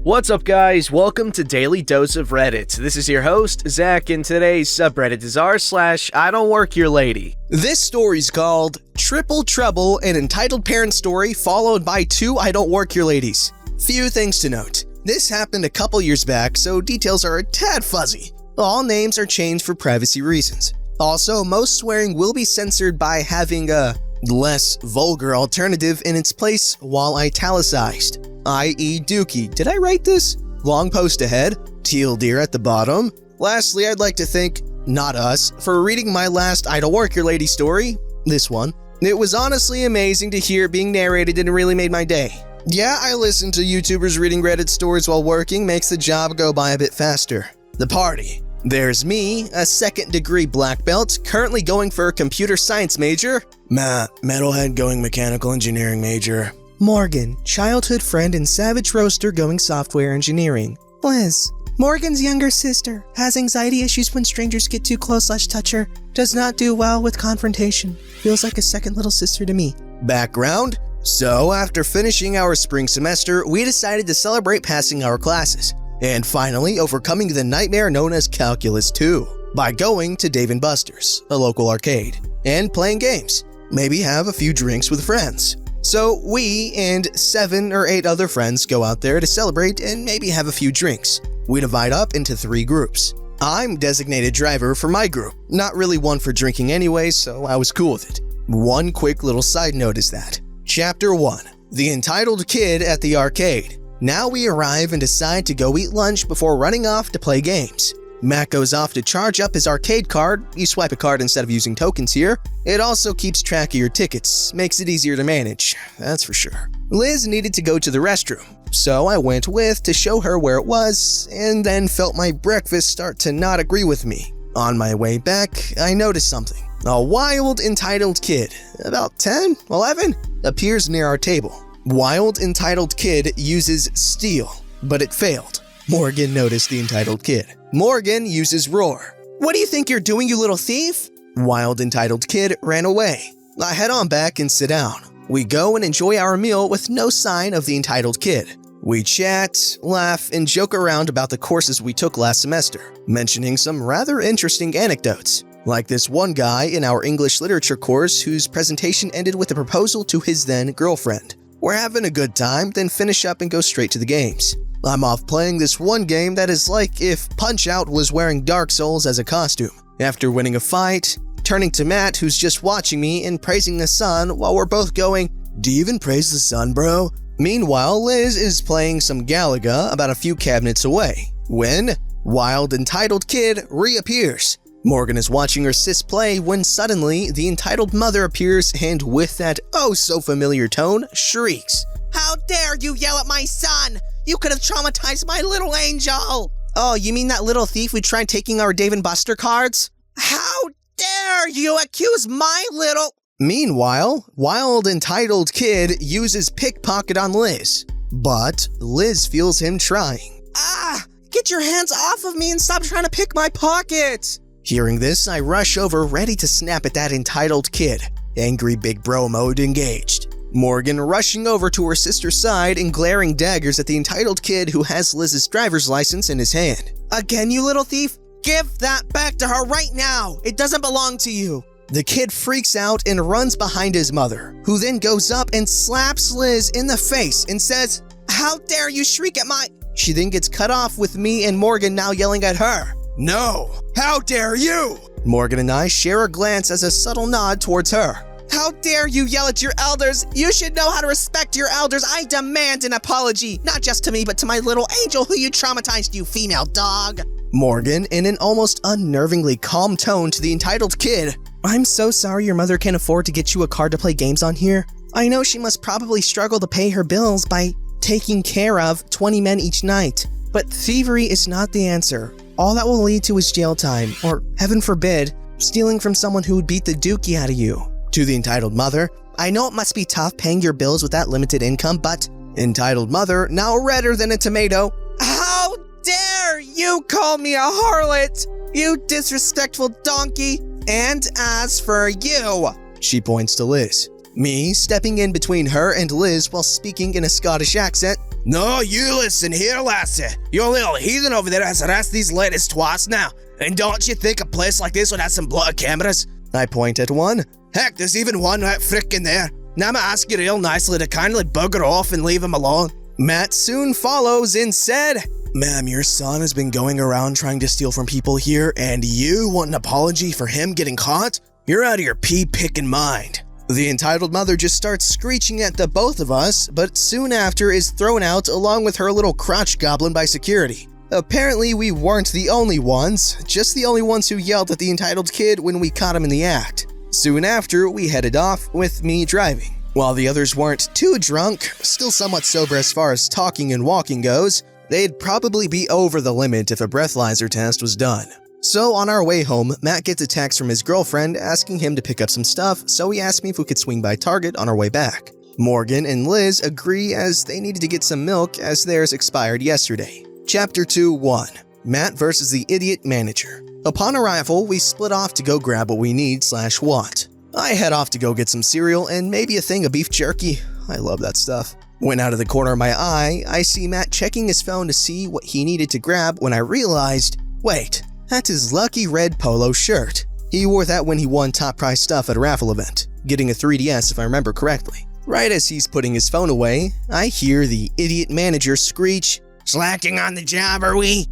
What's up, guys? Welcome to Daily Dose of Reddit. This is your host, Zach, and today's subreddit is r/IDontWorkHereLady. This story's called Triple Trouble, an entitled parent story followed by two I Don't Work Here ladies. Few things to note. This happened a couple years back, so details are a tad fuzzy. All names are changed for privacy reasons. Also, most swearing will be censored by having a less vulgar alternative in its place while italicized, i.e. Dookie. Did I write this? Long post ahead, teal deer at the bottom. Lastly, I'd like to thank, not us, for reading my last I Don't Work Here Lady story, this one. It was honestly amazing to hear it being narrated and it really made my day. Yeah, I listen to YouTubers reading Reddit stories while working, makes the job go by a bit faster. The party. There's me, a second-degree black belt, currently going for a computer science major. Matt, metalhead going mechanical engineering major. Morgan, childhood friend and savage roaster going software engineering. Liz, Morgan's younger sister, has anxiety issues when strangers get too close/touch her, does not do well with confrontation, feels like a second little sister to me. Background? So, after finishing our spring semester, we decided to celebrate passing our classes. And finally, overcoming the nightmare known as Calculus 2 by going to Dave & Buster's, a local arcade, and playing games. Maybe have a few drinks with friends. So we and 7 or 8 other friends go out there to celebrate and maybe have a few drinks. We divide up into 3 groups. I'm designated driver for my group, not really one for drinking anyway, so I was cool with it. One quick little side note is that. Chapter 1. The Entitled Kid at the Arcade. Now we arrive and decide to go eat lunch before running off to play games. Matt goes off to charge up his arcade card. You swipe a card instead of using tokens here. It also keeps track of your tickets, makes it easier to manage, that's for sure. Liz needed to go to the restroom, so I went with to show her where it was, and then felt my breakfast start to not agree with me. On my way back, I noticed something. A wild, entitled kid, about 10, 11, appears near our table. Wild, entitled kid uses steal, but it failed. Morgan noticed the entitled kid. Morgan uses roar. What do you think you're doing, you little thief? Wild, entitled kid ran away. I head on back and sit down. We go and enjoy our meal with no sign of the entitled kid. We chat, laugh, and joke around about the courses we took last semester, mentioning some rather interesting anecdotes. Like this one guy in our English literature course whose presentation ended with a proposal to his then girlfriend. We're having a good time, then finish up and go straight to the games. I'm off playing this one game that is like if Punch-Out was wearing Dark Souls as a costume. After winning a fight, turning to Matt, who's just watching me, and praising the sun while we're both going, "Do you even praise the sun, bro?" Meanwhile, Liz is playing some Galaga about a few cabinets away, when Wild Entitled Kid reappears. Morgan is watching her sis play when suddenly the entitled mother appears and with that oh-so-familiar tone, shrieks, "How dare you yell at my son! You could have traumatized my little angel!" "Oh, you mean that little thief we tried taking our Dave & Buster cards?" "How dare you accuse my little—" Meanwhile, Wild Entitled Kid uses pickpocket on Liz, but Liz feels him trying. "Ah! Get your hands off of me and stop trying to pick my pocket!" Hearing this, I rush over ready to snap at that entitled kid. Angry big bro mode engaged. Morgan rushing over to her sister's side and glaring daggers at the entitled kid who has Liz's driver's license in his hand. "Again, you little thief? Give that back to her right now! It doesn't belong to you!" The kid freaks out and runs behind his mother, who then goes up and slaps Liz in the face and says, "How dare you shriek at my—" She then gets cut off with me and Morgan now yelling at her. "No! How dare you!" Morgan and I share a glance as a subtle nod towards her. "How dare you yell at your elders? You should know how to respect your elders. I demand an apology, not just to me, but to my little angel who you traumatized, you female dog." Morgan, in an almost unnervingly calm tone to the entitled kid, "I'm so sorry your mother can't afford to get you a card to play games on here. I know she must probably struggle to pay her bills by taking care of 20 men each night. But thievery is not the answer. All that will lead to is jail time, or heaven forbid, stealing from someone who would beat the dookie out of you." To the entitled mother, "I know it must be tough paying your bills with that limited income, but—" Entitled mother, now redder than a tomato, "How dare you call me a harlot, you disrespectful donkey! And as for you," she points to Liz. Me stepping in between her and Liz while speaking in a Scottish accent, No, you listen here, lassie. Your little heathen over there has harassed these ladies twice now. And don't you think a place like this would have some blood cameras? I point at one. Heck, there's even one right frickin' there. Now I'ma ask you real nicely to kindly bugger off and leave him alone. Matt soon follows and said, Ma'am, your son has been going around trying to steal from people here, and you want an apology for him getting caught? You're out of your pea-picking mind. The entitled mother just starts screeching at the both of us, but soon after is thrown out along with her little crotch goblin by security. Apparently we weren't the only ones, just the only ones who yelled at the entitled kid when we caught him in the act. Soon after, we headed off, with me driving. While the others weren't too drunk, still somewhat sober as far as talking and walking goes, they'd probably be over the limit if a breathalyzer test was done. So on our way home, Matt gets a text from his girlfriend asking him to pick up some stuff, so he asked me if we could swing by Target on our way back. Morgan and Liz agree as they needed to get some milk as theirs expired yesterday. Chapter 2-1 Matt versus the Idiot Manager. Upon arrival, we split off to go grab what we need/want. I head off to go get some cereal and maybe a thing of beef jerky. I love that stuff. When out of the corner of my eye, I see Matt checking his phone to see what he needed to grab when I realized, wait, that's his lucky red polo shirt. He wore that when he won top prize stuff at a raffle event, getting a 3DS if I remember correctly. Right as he's putting his phone away, I hear the Idiot Manager screech, Slacking on the job, are we?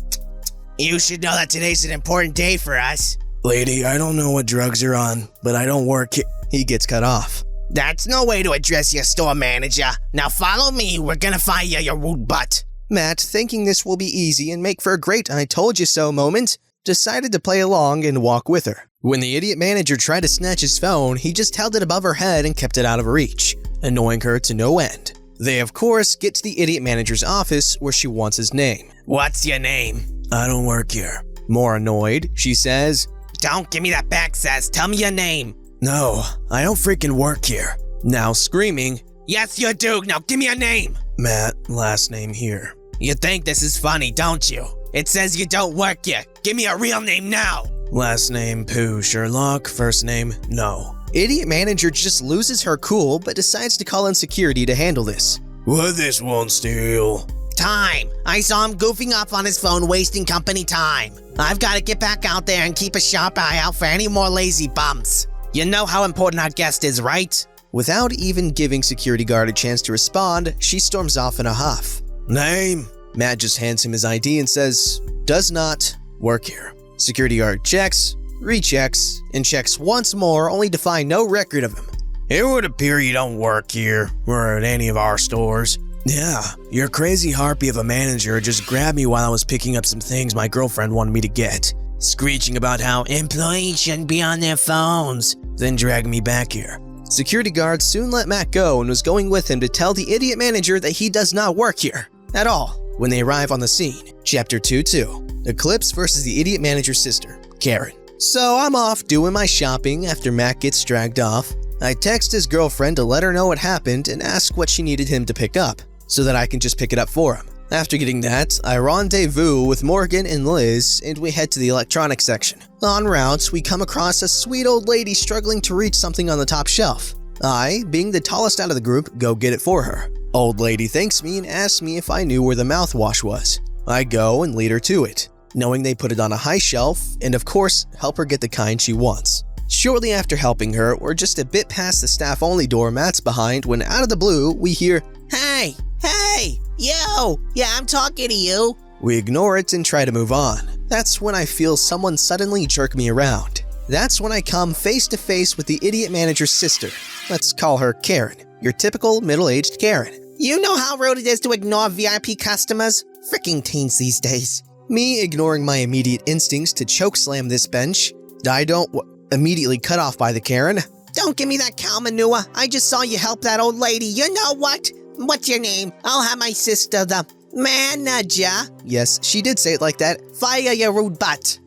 You should know that today's an important day for us. Lady, I don't know what drugs you're on, but I don't work here. He gets cut off. That's no way to address your store manager. Now follow me, we're gonna fire your rude butt. Matt, thinking this will be easy and make for a great I told you so moment, decided to play along and walk with her. When the Idiot Manager tried to snatch his phone, he just held it above her head and kept it out of reach, annoying her to no end. They, of course, get to the Idiot Manager's office where she wants his name. What's your name? I don't work here. More annoyed, she says, Don't give me that back, sass. Tell me your name. No, I don't freaking work here. Now screaming, Yes, you do. Now give me your name. Matt, last name here. You think this is funny, don't you? It says you don't work here. Give me a real name now. Last name, Pooh Sherlock. First name, no. Idiot Manager just loses her cool, but decides to call in security to handle this. What this won't steal? Time. I saw him goofing off on his phone, wasting company time. I've got to get back out there and keep a sharp eye out for any more lazy bums. You know how important our guest is, right? Without even giving security guard a chance to respond, she storms off in a huff. Name? Matt just hands him his ID and says, Does not work here. Security guard checks, rechecks, and checks once more only to find no record of him. It would appear you don't work here or at any of our stores. Yeah, your crazy harpy of a manager just grabbed me while I was picking up some things my girlfriend wanted me to get, screeching about how employees shouldn't be on their phones, then dragged me back here. Security guard soon let Matt go and was going with him to tell the Idiot Manager that he does not work here at all when they arrive on the scene. Chapter 2-2 Eclipse versus the Idiot Manager's sister, Karen. So I'm off doing my shopping after Matt gets dragged off. I text his girlfriend to let her know what happened and ask what she needed him to pick up, so that I can just pick it up for him. After getting that, I rendezvous with Morgan and Liz, and we head to the electronics section. En route, we come across a sweet old lady struggling to reach something on the top shelf. I, being the tallest out of the group, go get it for her. Old lady thanks me and asks me if I knew where the mouthwash was. I go and lead her to it, knowing they put it on a high shelf, and of course, help her get the kind she wants. Shortly after helping her, we're just a bit past the staff-only door Matt's behind when out of the blue, we hear, Hey, yo, yeah, I'm talking to you. We ignore it and try to move on. That's when I feel someone suddenly jerk me around. That's when I come face to face with the Idiot Manager's sister. Let's call her Karen, your typical middle-aged Karen. You know how rude it is to ignore VIP customers? Fricking teens these days. Me ignoring my immediate instincts to chokeslam this bench, I don't immediately cut off by the Karen. Don't give me that cow manure. I just saw you help that old lady. You know what? What's your name? I'll have my sister, the manager. Yes, she did say it like that. Fire your rude butt.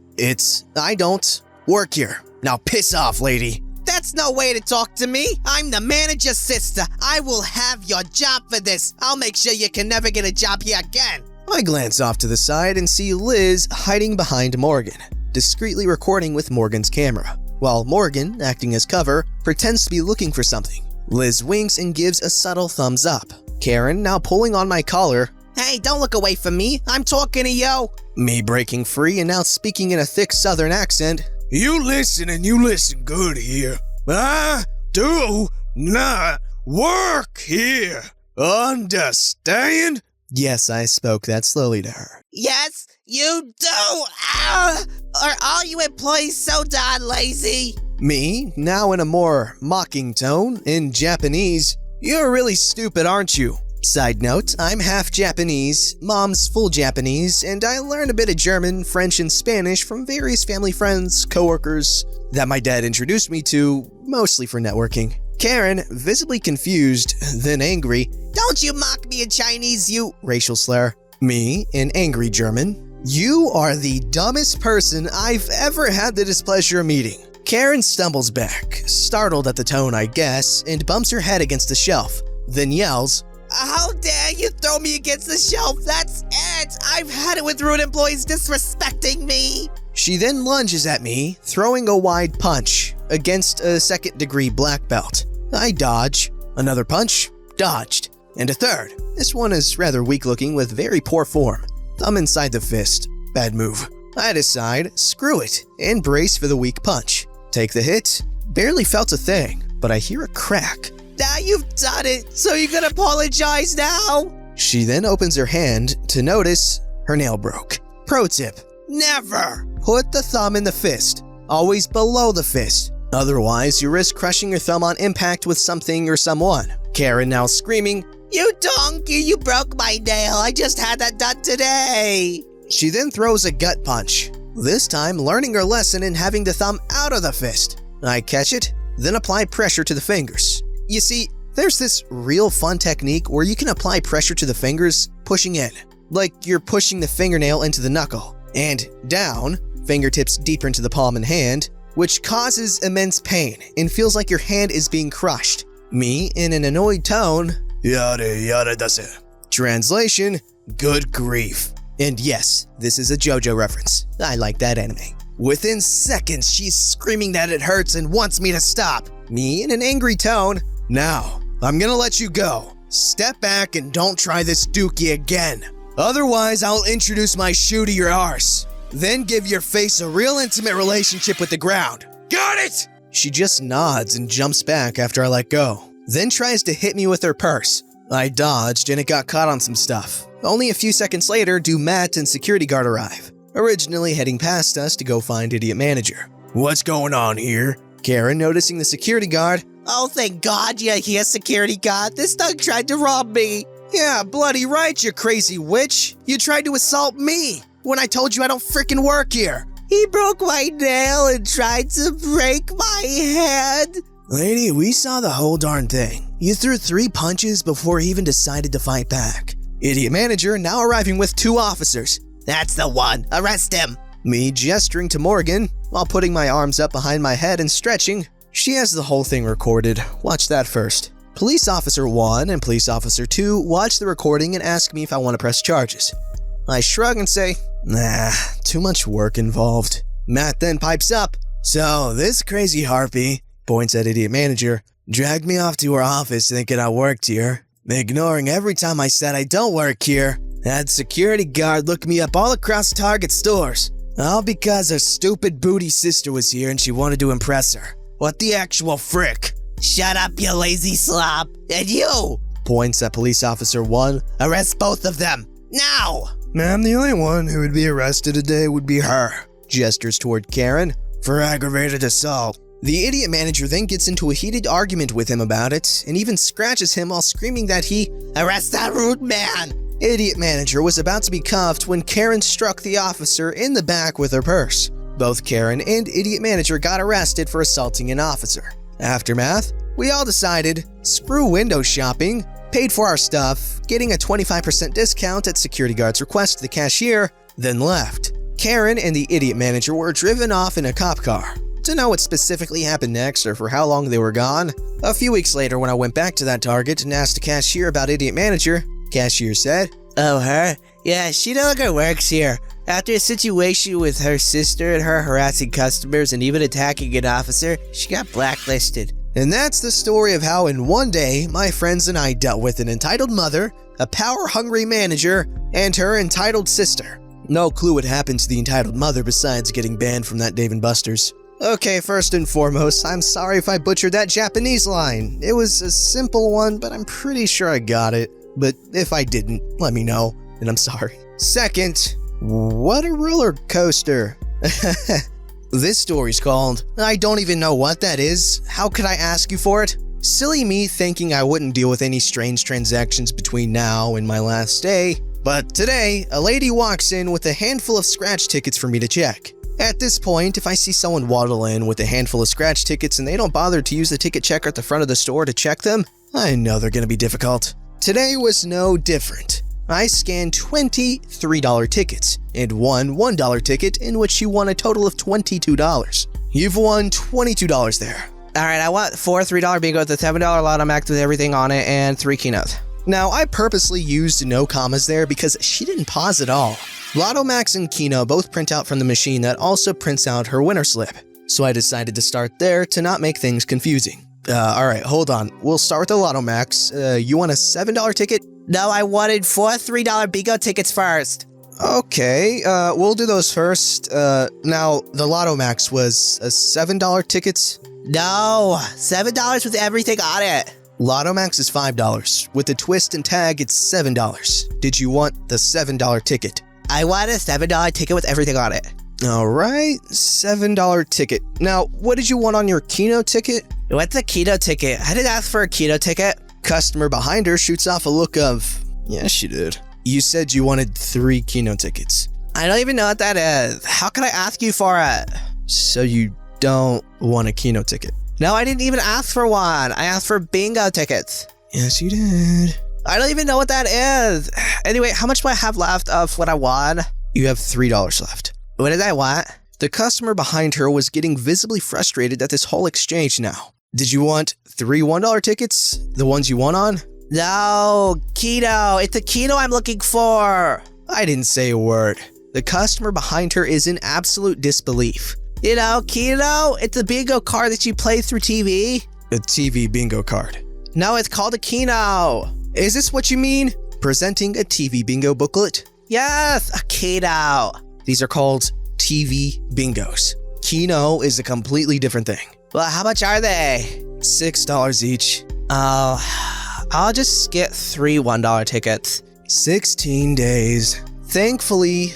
I don't work here. Now piss off, lady. That's no way to talk to me. I'm the manager's sister. I will have your job for this. I'll make sure you can never get a job here again. I glance off to the side and see Liz hiding behind Morgan, discreetly recording with Morgan's camera, while Morgan, acting as cover, pretends to be looking for something. Liz winks and gives a subtle thumbs up. Karen, now pulling on my collar, Hey, don't look away from me. I'm talking to you. Me breaking free and now speaking in a thick southern accent. You listen and you listen good here. I do not work here. Understand? Yes, I spoke that slowly to her. Yes, you do! Are all you employees so darn lazy? Me, now in a more mocking tone, in Japanese. You're really stupid, aren't you? Side note, I'm half Japanese, mom's full Japanese, and I learned a bit of German, French, and Spanish from various family friends, coworkers that my dad introduced me to, mostly for networking. Karen, visibly confused, then angry. Don't you mock me in Chinese, you racial slur. Me, in angry German. You are the dumbest person I've ever had the displeasure of meeting. Karen stumbles back, startled at the tone, I guess, and bumps her head against the shelf, then yells, How dare you throw me against the shelf? That's it! I've had it with rude employees disrespecting me! She then lunges at me, throwing a wide punch against a second-degree black belt. I dodge, another punch, dodged, and a third. This one is rather weak-looking with very poor form. Thumb inside the fist. Bad move. I decide, screw it, and brace for the weak punch. Take the hit. Barely felt a thing, but I hear a crack. Now you've done it, so you can apologize now? She then opens her hand to notice her nail broke. Pro tip. Never! Put the thumb in the fist, always below the fist. Otherwise, you risk crushing your thumb on impact with something or someone. Karen now screaming, You donkey, you broke my nail. I just had that done today. She then throws a gut punch, this time learning her lesson and having the thumb out of the fist. I catch it, then apply pressure to the fingers. You see, there's this real fun technique where you can apply pressure to the fingers, pushing in, like you're pushing the fingernail into the knuckle, and down, fingertips deeper into the palm and hand, which causes immense pain and feels like your hand is being crushed. Me, in an annoyed tone, Yada yada dasu. Translation, good grief. And yes, this is a JoJo reference. I like that anime. Within seconds, she's screaming that it hurts and wants me to stop. Me, in an angry tone, Now, I'm gonna let you go. Step back and don't try this dookie again. Otherwise, I'll introduce my shoe to your arse. Then give your face a real intimate relationship with the ground. Got it? She just nods and jumps back after I let go. Then tries to hit me with her purse. I dodged and it got caught on some stuff. Only a few seconds later do Matt and security guard arrive, originally heading past us to go find idiot manager. What's going on here? Karen, noticing the security guard. Oh, thank God you're here, security guard. This thug tried to rob me. Yeah, bloody right, you crazy witch. You tried to assault me when I told you I don't frickin' work here. He broke my nail and tried to break my head. Lady, we saw the whole darn thing. You threw 3 punches before he even decided to fight back. Idiot manager now arriving with 2 officers. That's the one. Arrest him. Me gesturing to Morgan while putting my arms up behind my head and stretching. She has the whole thing recorded. Watch that first. Police Officer 1 and Police Officer 2 watch the recording and ask me if I want to press charges. I shrug and say, nah, too much work involved. Matt then pipes up. So, this crazy harpy, points at idiot manager, dragged me off to her office thinking I worked here, ignoring every time I said I don't work here. Had security guard look me up all across Target stores. All because her stupid booty sister was here and she wanted to impress her. What the actual frick? Shut up, you lazy slob. And you! Points at Police Officer 1. Arrest both of them. Now! Ma'am, the only one who would be arrested today would be her. Gestures toward Karen. For aggravated assault. The idiot manager then gets into a heated argument with him about it and even scratches him while screaming that he arrest that rude man. Idiot manager was about to be cuffed when Karen struck the officer in the back with her purse. Both Karen and idiot manager got arrested for assaulting an officer. Aftermath, we all decided, screw window shopping, paid for our stuff, getting a 25% discount at security guard's request to the cashier, then left. Karen and the idiot manager were driven off in a cop car. To know what specifically happened next or for how long they were gone, a few weeks later when I went back to that Target and asked the cashier about idiot manager, cashier said, Oh, her? Yeah, she no longer works here. After a situation with her sister and her harassing customers and even attacking an officer, she got blacklisted. And that's the story of how in one day, my friends and I dealt with an entitled mother, a power-hungry manager, and her entitled sister. No clue what happened to the entitled mother besides getting banned from that Dave & Buster's. Okay, first and foremost, I'm sorry if I butchered that Japanese line. It was a simple one, but I'm pretty sure I got it. But if I didn't, let me know, and I'm sorry. Second, what a roller coaster. This story's called, I don't even know what that is. How could I ask you for it? Silly me thinking I wouldn't deal with any strange transactions between now and my last day. But today, a lady walks in with a handful of scratch tickets for me to check. At this point, if I see someone waddle in with a handful of scratch tickets and they don't bother to use the ticket checker at the front of the store to check them, I know they're gonna be difficult. Today was no different. I scanned 23 $3 tickets and one $1 ticket in which you won a total of $22. You've won $22 there. Alright, I want 4 $3 bingo with a $7 Lotto Max with everything on it and 3 keynotes. Now, I purposely used no commas there because she didn't pause at all. Lotto Max and Keno both print out from the machine that also prints out her winner slip. So I decided to start there to not make things confusing. Alright, hold on. We'll start with the Lotto Max. You want a $7 ticket? No, I wanted 4 $3 bingo tickets first. Okay, we'll do those first. Now, the Lotto Max was a $7 ticket. No, $7 with everything on it. Lotto Max is $5. With the twist and tag, it's $7. Did you want the $7 ticket? I want a $7 ticket with everything on it. Alright, $7 ticket. Now, what did you want on your Keno ticket? What's a Keno ticket? I didn't ask for a Keno ticket. Customer behind her shoots off a look of, yes, she did. You said you wanted 3 Keno tickets. I don't even know what that is. How can I ask you for it? So you don't want a Keno ticket? No, I didn't even ask for one. I asked for bingo tickets. Yes, you did. I don't even know what that is. Anyway, how much do I have left of what I won? You have $3 left. What did I want? The customer behind her was getting visibly frustrated at this whole exchange now. Did you want 3 $1 tickets? The ones you won on? No, Keno. It's a Keno I'm looking for. I didn't say a word. The customer behind her is in absolute disbelief. You know, Keno, it's a bingo card that you play through TV. A TV bingo card. No, it's called a Keno. Is this what you mean? Presenting a TV bingo booklet? Yes, a Keno. These are called TV bingos. Keno is a completely different thing. Well, how much are they? $6 each. Oh, I'll just get 3 $1 tickets. 16 days. Thankfully,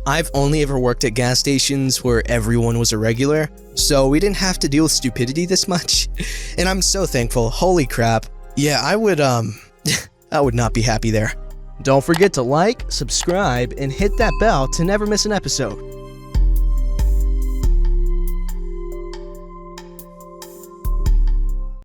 I've only ever worked at gas stations where everyone was a regular, so we didn't have to deal with stupidity this much. And I'm so thankful. Holy crap. Yeah, I would not be happy there. Don't forget to like, subscribe, and hit that bell to never miss an episode.